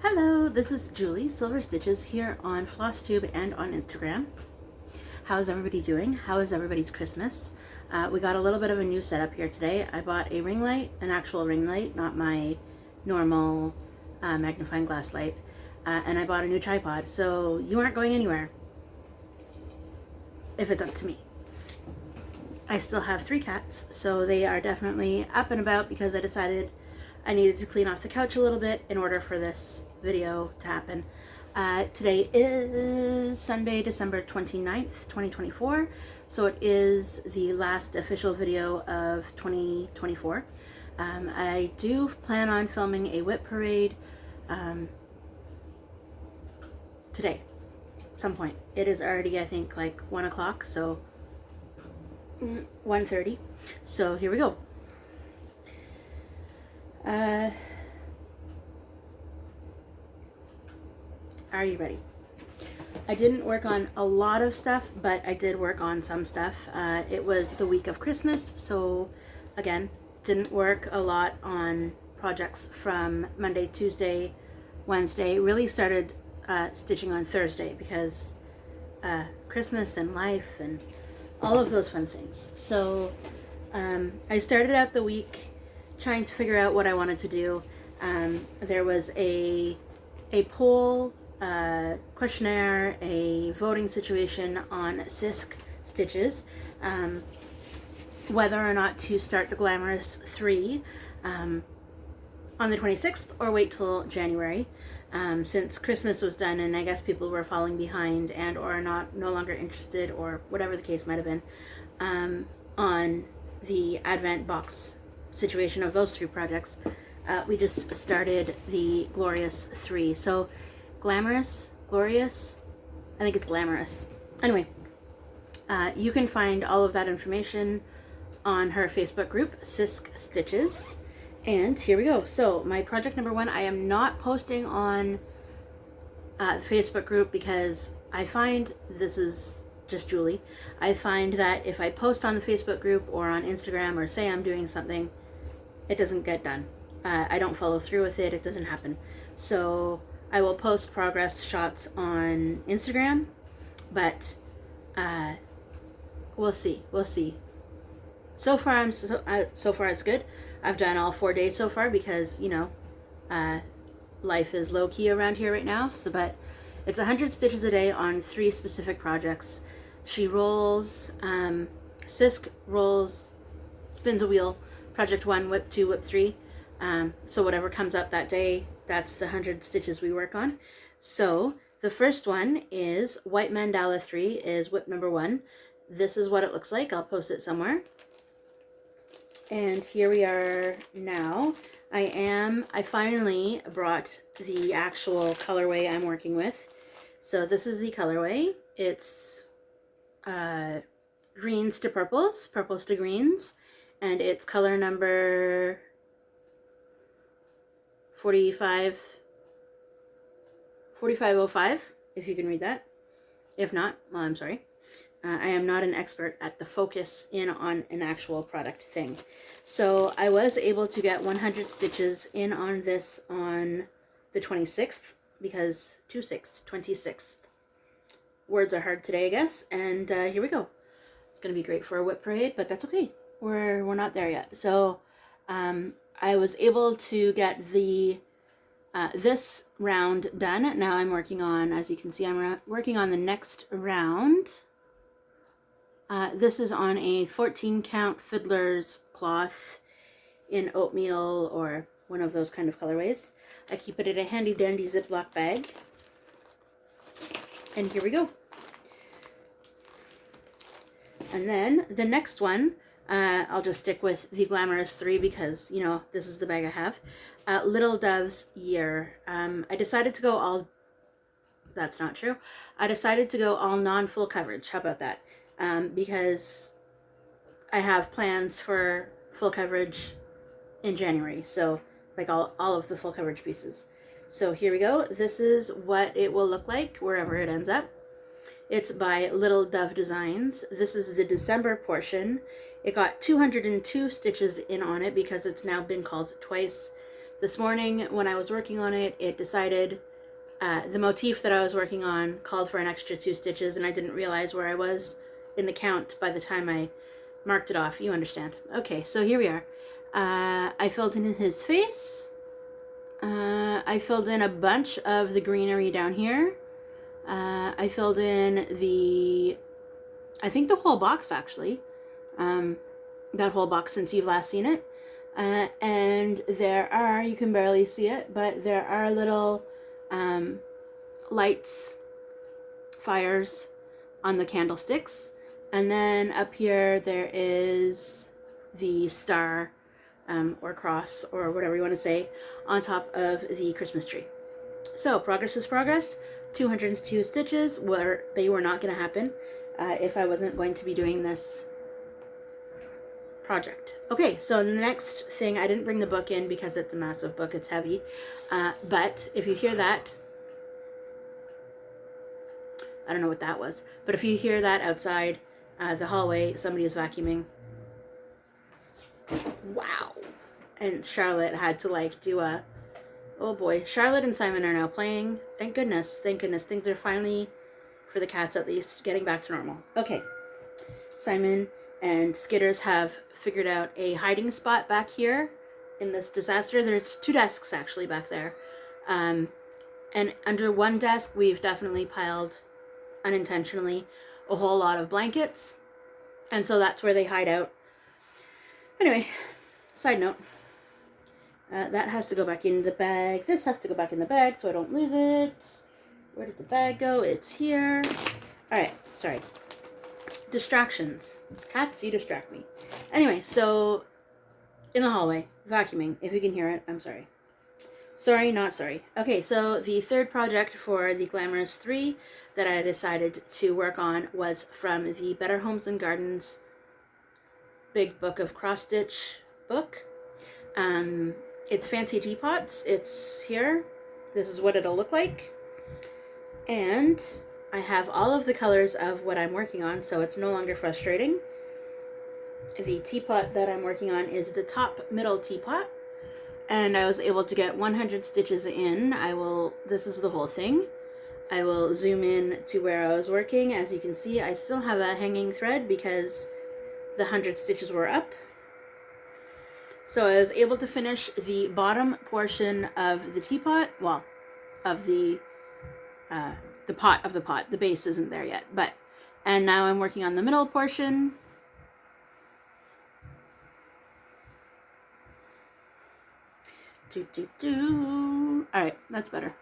Hello, this is Julie, Silver Stitches, here on FlossTube and on Instagram. How is everybody doing? How is everybody's Christmas? We got a little bit of a new setup here today. I bought a ring light, an actual ring light, not my normal magnifying glass light, and I bought a new tripod, so you aren't going anywhere if it's up to me. I still have 3 cats, so they are definitely up and about because I decided I needed to clean off the couch a little bit in order for this video to happen. Today is Sunday, December 29th, 2024, so it is the last official video of 2024. I do plan on filming a whip parade today, some point. It is already, I think, like 1 o'clock, so 1:30. So here we go. Are you ready? I didn't work on a lot of stuff, but I did work on some stuff. It was the week of Christmas, so again, didn't work a lot on projects from Monday, Tuesday, Wednesday. Really started stitching on Thursday because Christmas and life and all of those fun things. So I started out the week trying to figure out what I wanted to do. There was a poll, questionnaire, a voting situation on Sisk Stitches, whether or not to start the Glamorous 3 on the 26th or wait till January, since Christmas was done and I guess people were falling behind and or no longer interested, or whatever the case might have been, on the Advent box situation of those 3 projects. We just started the Glorious 3. So Glamorous, Glorious, I think it's Glamorous. Anyway, you can find all of that information on her Facebook group, Sisk Stitches. And here we go. So my project number 1, I am not posting on the Facebook group because I find, this is just Julie, I find that if I post on the Facebook group or on Instagram or say I'm doing something, it doesn't get done. I don't follow through with it. It doesn't happen. So I will post progress shots on Instagram, but we'll see. We'll see. So far, so far it's good. I've done all 4 days so far because, you know, life is low key around here right now. So, but it's 100 stitches a day on 3 specific projects. She rolls, Sisk rolls, spins a wheel. Project 1, whip 2, whip 3. So whatever comes up that day, that's the 100 stitches we work on. So the first one is White Mandala 3 is whip number 1. This is what it looks like. I'll post it somewhere. And here we are now. I finally brought the actual colorway I'm working with. So this is the colorway. It's greens to purples, purples to greens. And it's color number 4505, if you can read that. If not, well, I'm sorry. I am not an expert at the focus in on an actual product thing. So I was able to get 100 stitches in on this on the 26th, because 26th. Words are hard today, I guess. And here we go. It's going to be great for a whip parade, but that's okay. We're not there yet. So I was able to get the this round done. Now I'm working on, as you can see, I'm working on the next round. This is on a 14 count Fiddler's cloth in oatmeal or one of those kind of colorways. I keep it in a handy dandy Ziploc bag. And here we go. And then the next one, I'll just stick with the Glamorous 3 because, you know, this is the bag I have. Little Dove's Year. I decided to go all... That's not true. I decided to go all non-full coverage. How about that? Because I have plans for full coverage in January. So, like all of the full coverage pieces. So here we go. This is what it will look like wherever it ends up. It's by Little Dove Designs. This is the December portion. It got 202 stitches in on it because it's now been called twice. This morning when I was working on it, it decided the motif that I was working on called for an extra 2 stitches, and I didn't realize where I was in the count by the time I marked it off. You understand. Okay, so here we are. I filled in his face. I filled in a bunch of the greenery down here. I filled in I think the whole box actually. That whole box since you've last seen it. And there are, you can barely see it, but there are little lights, fires on the candlesticks. And then up here there is the star or cross or whatever you want to say on top of the Christmas tree. So progress is progress. 202 stitches they were not going to happen if I wasn't going to be doing this project. Okay, so the next thing, I didn't bring the book in because it's a massive book, it's heavy, but if you hear that, I don't know what that was, but if you hear that outside the hallway, somebody is vacuuming. Wow. And Charlotte had to like do a, oh boy, Charlotte and Simon are now playing. Thank goodness, things are finally, for the cats at least, getting back to normal. Okay, Simon and Skitters have figured out a hiding spot back here in this disaster. There's 2 desks actually back there. And under one desk, we've definitely piled, unintentionally, a whole lot of blankets. And so that's where they hide out. Anyway, side note. That has to go back in the bag. This has to go back in the bag so I don't lose it. Where did the bag go? It's here. Alright, sorry. Distractions. Cats, you distract me. Anyway, so in the hallway, vacuuming. If you can hear it, I'm sorry. Sorry, not sorry. Okay, so the third project for the Glamorous 3 that I decided to work on was from the Better Homes and Gardens Big Book of Cross Stitch book. It's fancy teapots. It's here. This is what it'll look like. And I have all of the colors of what I'm working on, so it's no longer frustrating. The teapot that I'm working on is the top middle teapot, and I was able to get 100 stitches in. This is the whole thing. I will zoom in to where I was working. As you can see, I still have a hanging thread because the 100 stitches were up. So I was able to finish the bottom portion of the teapot, well, of the pot of the pot. The base isn't there yet, and now I'm working on the middle portion. Alright, that's better.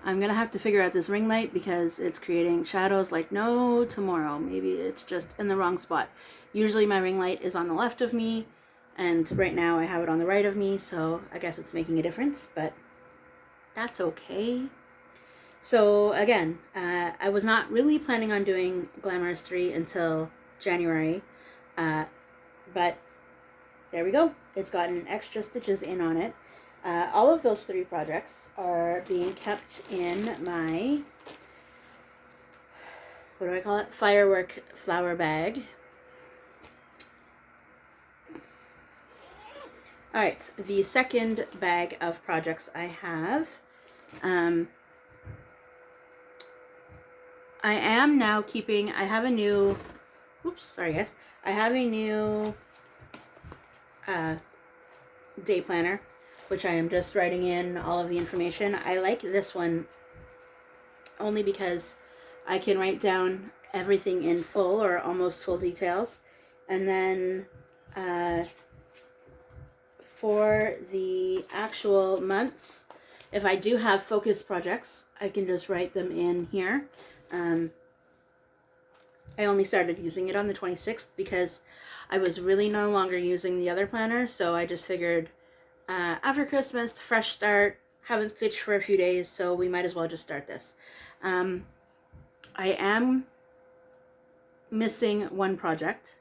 I'm gonna have to figure out this ring light because it's creating shadows like no tomorrow. Maybe it's just in the wrong spot. Usually my ring light is on the left of me, and right now I have it on the right of me, so I guess it's making a difference, but that's okay. So again, I was not really planning on doing Glamorous 3 until January, but there we go. It's gotten extra stitches in on it. All of those 3 projects are being kept in my, what do I call it? Firework flower bag. Alright, the second bag of projects I have, I am now keeping, I have a new, oops, sorry guys, I have a new day planner, which I am just writing in all of the information. I like this one only because I can write down everything in full or almost full details, and then for the actual months, if I do have focus projects, I can just write them in here. I only started using it on the 26th because I was really no longer using the other planner, so I just figured after Christmas, fresh start, haven't stitched for a few days, so we might as well just start this. I am missing one project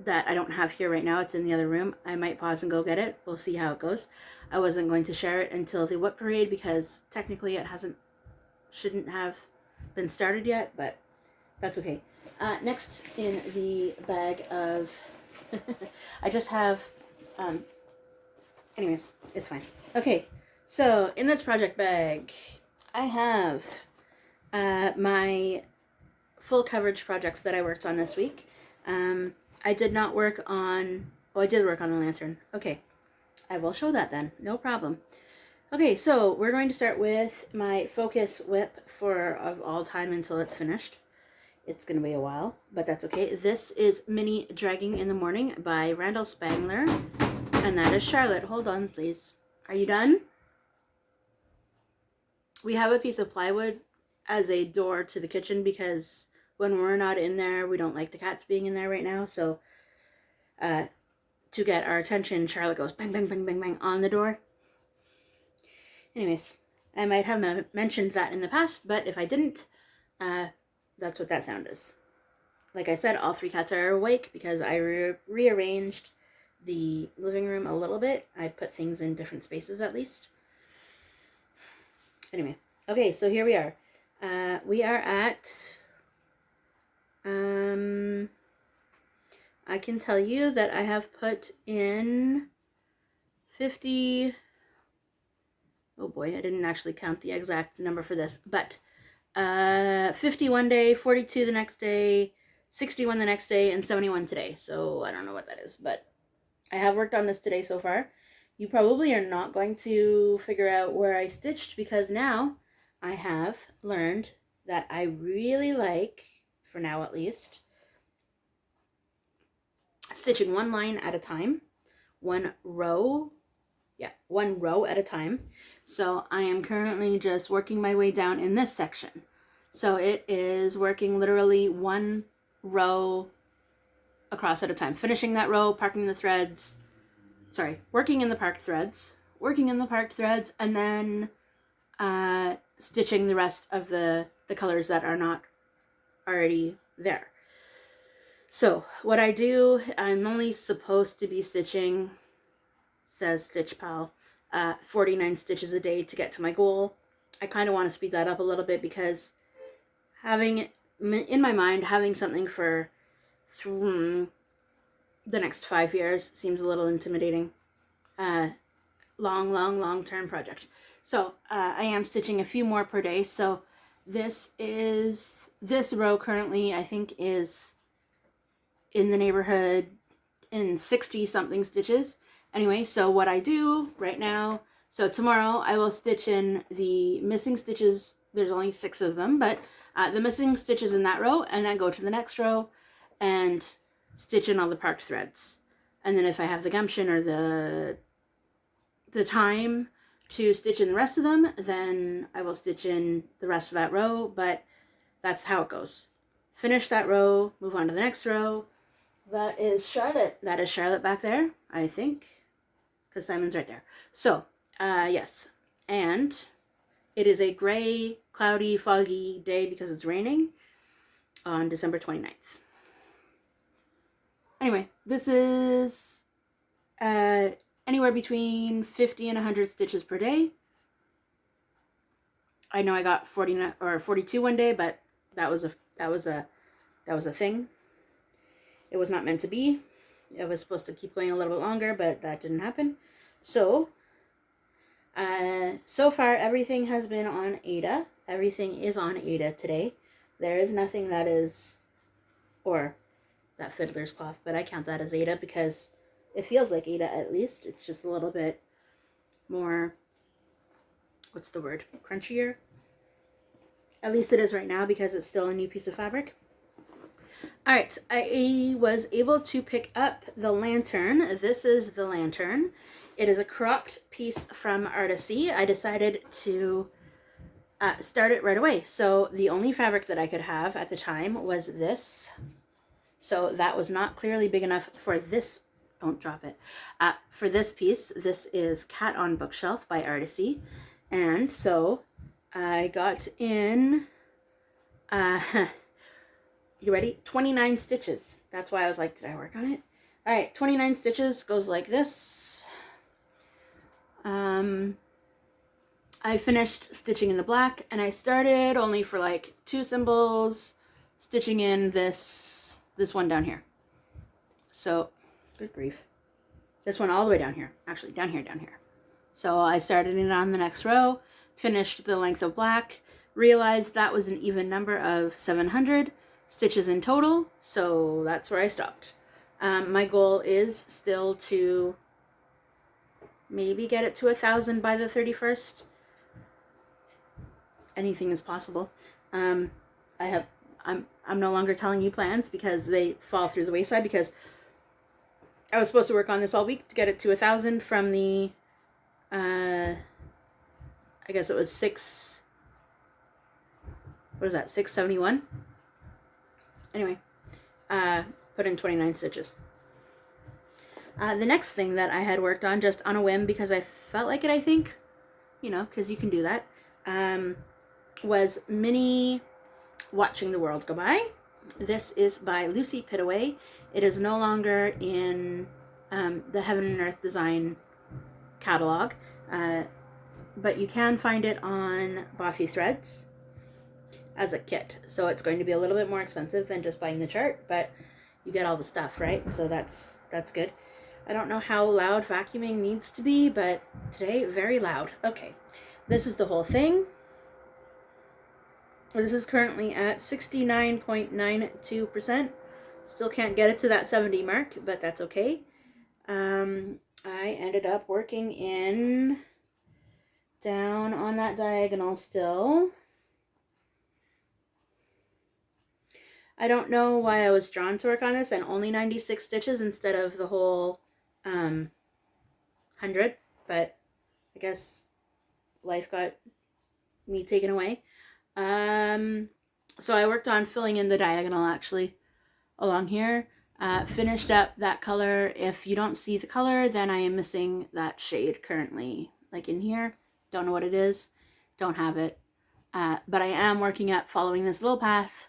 that I don't have here right now. It's in the other room. I might pause and go get it. We'll see how it goes. I wasn't going to share it until the Whip Parade because technically it shouldn't have been started yet, but that's okay. Next in the bag of I just have Anyways, it's fine. Okay, so in this project bag, I have my full coverage projects that I worked on this week. I did not work on, I did work on a lantern. Okay, I will show that then, no problem. Okay, so we're going to start with my focus whip for of all time until it's finished. It's going to be a while, but that's okay. This is Mini Dragging in the Morning by Randall Spangler, and that is Charlotte. Hold on, please. Are you done? We have a piece of plywood as a door to the kitchen because when we're not in there, we don't like the cats being in there right now. So to get our attention, Charlotte goes bang, bang, bang, bang, bang on the door. Anyways, I might have mentioned that in the past, but if I didn't, that's what that sound is. Like I said, all three cats are awake because I rearranged the living room a little bit. I put things in different spaces at least. Anyway, okay, so here we are. We are at, I can tell you that I have put in 50, oh boy, I didn't actually count the exact number for this, but 50 one day, 42 the next day, 61 the next day, and 71 today. So I don't know what that is, but I have worked on this today so far. You probably are not going to figure out where I stitched because now I have learned that I really like, for now at least, stitching one line at a time, one row at a time. So I am currently just working my way down in this section. So it is working literally one row across at a time, finishing that row, parking the threads, working in the parked threads, and then stitching the rest of the colors that are not already there. So what I do, I'm only supposed to be stitching, says Stitch Pal, 49 stitches a day to get to my goal. I kind of want to speed that up a little bit because having, in my mind, having something for the next 5 years seems a little intimidating. Long-term project. So I am stitching a few more per day. So this row currently, I think, is in the neighborhood in 60 something stitches. Anyway, so what I do right now, so tomorrow I will stitch in the missing stitches. There's only 6 of them, but the missing stitches in that row, and then go to the next row and stitch in all the parked threads. And then if I have the gumption or the time to stitch in the rest of them, then I will stitch in the rest of that row, but that's how it goes. Finish that row, move on to the next row. That is Charlotte. That is Charlotte back there, I think, because Simon's right there. So, yes. And it is a gray, cloudy, foggy day because it's raining on December 29th. Anyway, this is anywhere between 50 and 100 stitches per day. I know I got 49 or 42 one day, but that was a thing. It was not meant to be. It was supposed to keep going a little bit longer, but that didn't happen. So, so far everything has been on Ada. Everything is on Ada today. There is nothing that is, or that fiddler's cloth, but I count that as Ada because it feels like Ada at least. It's just a little bit more, what's the word, crunchier? At least it is right now because it's still a new piece of fabric. All right, I was able to pick up the lantern. This is the lantern. It is a cropped piece from Artisy. I decided to start it right away. So the only fabric that I could have at the time was this. So that was not clearly big enough for this. Don't drop it. For this piece, this is Cat on Bookshelf by Artisy. And so I got in, you ready? 29 stitches. That's why I was like, did I work on it? All right, 29 stitches goes like this. I finished stitching in the black and I started only for like 2 symbols, stitching in this one down here. So, good grief. This one all the way down here. Actually, down here, down here. So I started it on the next row, finished the length of black, realized that was an even number of 700 stitches in total, so that's where I stopped. My goal is still to maybe get it to 1,000 by the 31st. Anything is possible. I'm no longer telling you plans because they fall through the wayside, because I was supposed to work on this all week to get it to 1,000 from the I guess it was 671. Anyway, put in 29 stitches. The next thing that I had worked on just on a whim because I felt like it, I think, you know, because you can do that, was Mini Watching the World Go By. This is by Lucy Pittaway. It is no longer in the Heaven and Earth Design catalog, but you can find it on Bothy Threads as a kit. So it's going to be a little bit more expensive than just buying the chart, but you get all the stuff, right? So that's good. I don't know how loud vacuuming needs to be, but today, very loud. Okay, this is the whole thing. This is currently at 69.92%. Still can't get it to that 70 mark, but that's okay. I ended up working in down on that diagonal still. I don't know why I was drawn to work on this and only 96 stitches instead of the whole 100, but I guess life got me taken away. So I worked on filling in the diagonal actually along here. Finished up that color. If you don't see the color, then I am missing that shade currently, like in here. Don't know what it is, don't have it, but I am working up following this little path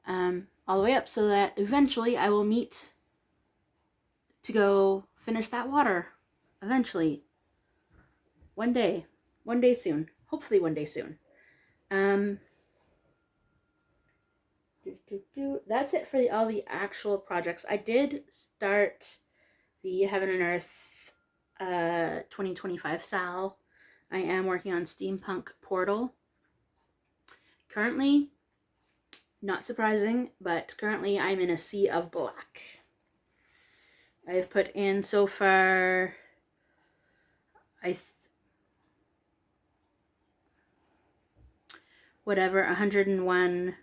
all the way up so that eventually I will meet to go finish that water eventually. One day soon, hopefully one day soon. That's it for all the actual projects. I did start the Heaven and Earth 2025 SAL. I am working on Steampunk Portal. Currently, not surprising, but currently I'm in a sea of black. I've put in so far, whatever, 101.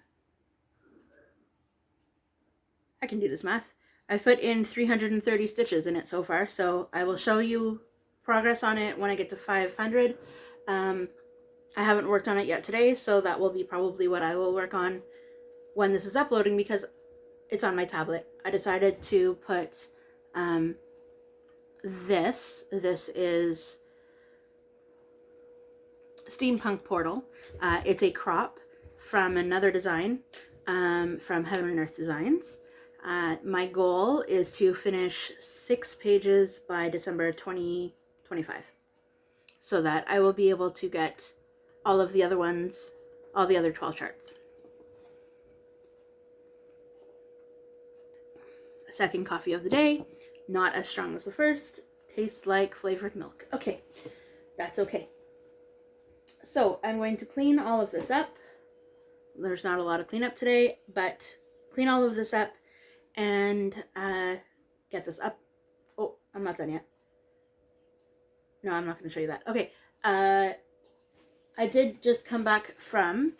I can do this math. I've put in 330 stitches in it so far, so I will show you progress on it when I get to 500. I haven't worked on it yet today, so that will be probably what I will work on when this is uploading because it's on my tablet. I decided to put this is Steampunk Portal. It's a crop from another design from Heaven and Earth Designs. My goal is to finish 6 pages by December 2025 so that I will be able to get all of the other ones, all the other 12 charts. Second coffee of the day, not as strong as the first, tastes like flavored milk. Okay, that's okay. So I'm going to clean all of this up. There's not a lot of cleanup today, but clean all of this up and get this up. Oh, I'm not done yet. No, I'm not going to show you that. Okay, I did just come back from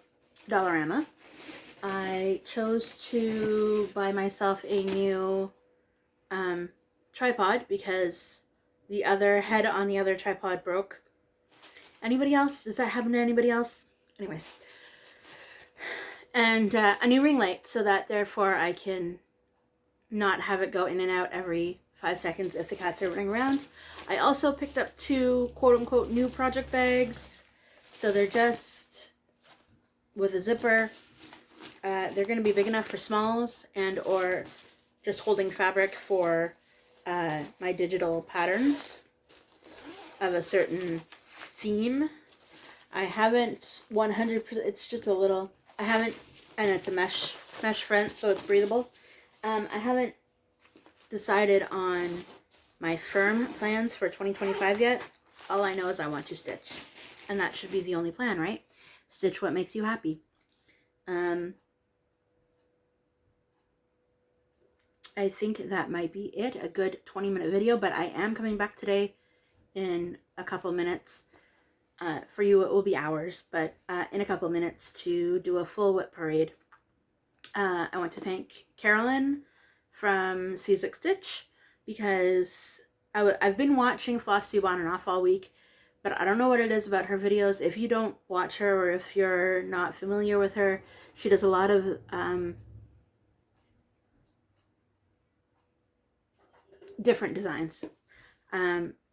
Dollarama. I chose to buy myself a new tripod because the other head on the other tripod broke. Anybody else? Does that happen to anybody else? Anyways. And a new ring light so that therefore I can not have it go in and out every 5 seconds if the cats are running around. I also picked up 2 quote-unquote new project bags. So they're just with a zipper. They're going to be big enough for smalls and or just holding fabric for my digital patterns of a certain theme. I haven't 100%, it's just a little, I haven't, and it's a mesh front so it's breathable. I haven't decided on my firm plans for 2025 yet. All I know is I want to stitch. And that should be the only plan, right? Stitch what makes you happy. I think that might be it. A good 20-minute video, but I am coming back today in a couple minutes. For you, it will be hours, but in a couple minutes to do a full whip parade. I want to thank Carolyn from Caesar Stitch because I've been watching FlossTube on and off all week, but I don't know what it is about her videos. If you don't watch her or if you're not familiar with her, she does a lot of different designs.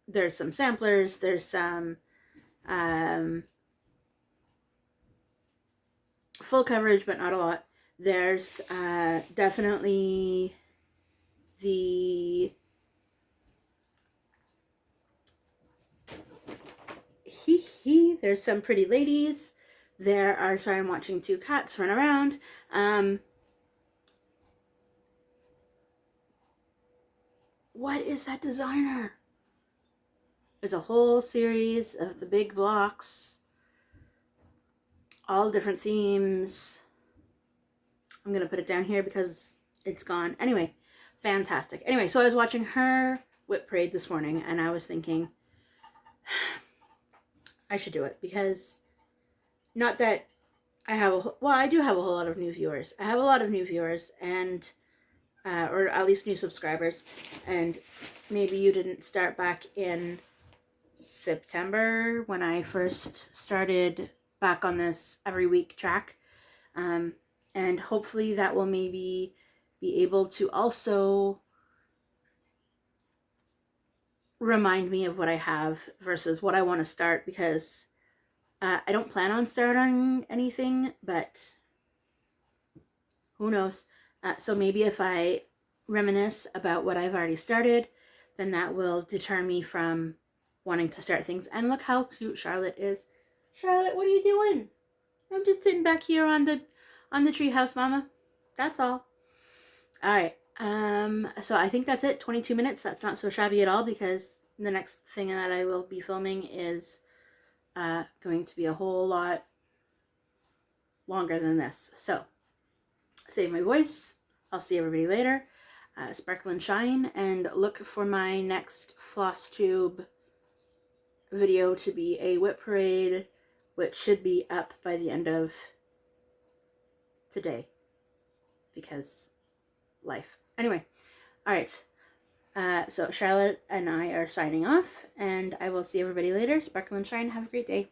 There's some samplers, there's some full coverage, but not a lot. There's definitely the there's some pretty ladies. There are, sorry, I'm watching two cats run around. What is that designer? There's a whole series of the big blocks, all different themes. I'm gonna put it down here because it's gone. Anyway, fantastic. Anyway, so I was watching her whip parade this morning and I was thinking I should do it because not that I have I do have a whole lot of new viewers. I have a lot of new viewers and or at least new subscribers, and maybe you didn't start back in September when I first started back on this every week track, and hopefully that will maybe be able to also remind me of what I have versus what I want to start, because I don't plan on starting anything, but who knows. So maybe if I reminisce about what I've already started, then that will deter me from wanting to start things. And look how cute Charlotte is. Charlotte, what are you doing? I'm just sitting back here on the treehouse, Mama. That's all. All right. So I think that's it. 22 minutes. That's not so shabby at all, because the next thing that I will be filming is going to be a whole lot longer than this. So save my voice. I'll see everybody later. Sparkle and shine, and look for my next FlossTube video to be a whip parade, which should be up by the end of today because life. Anyway, all right. So Charlotte and I are signing off, and I will see everybody later. Sparkle and shine. Have a great day.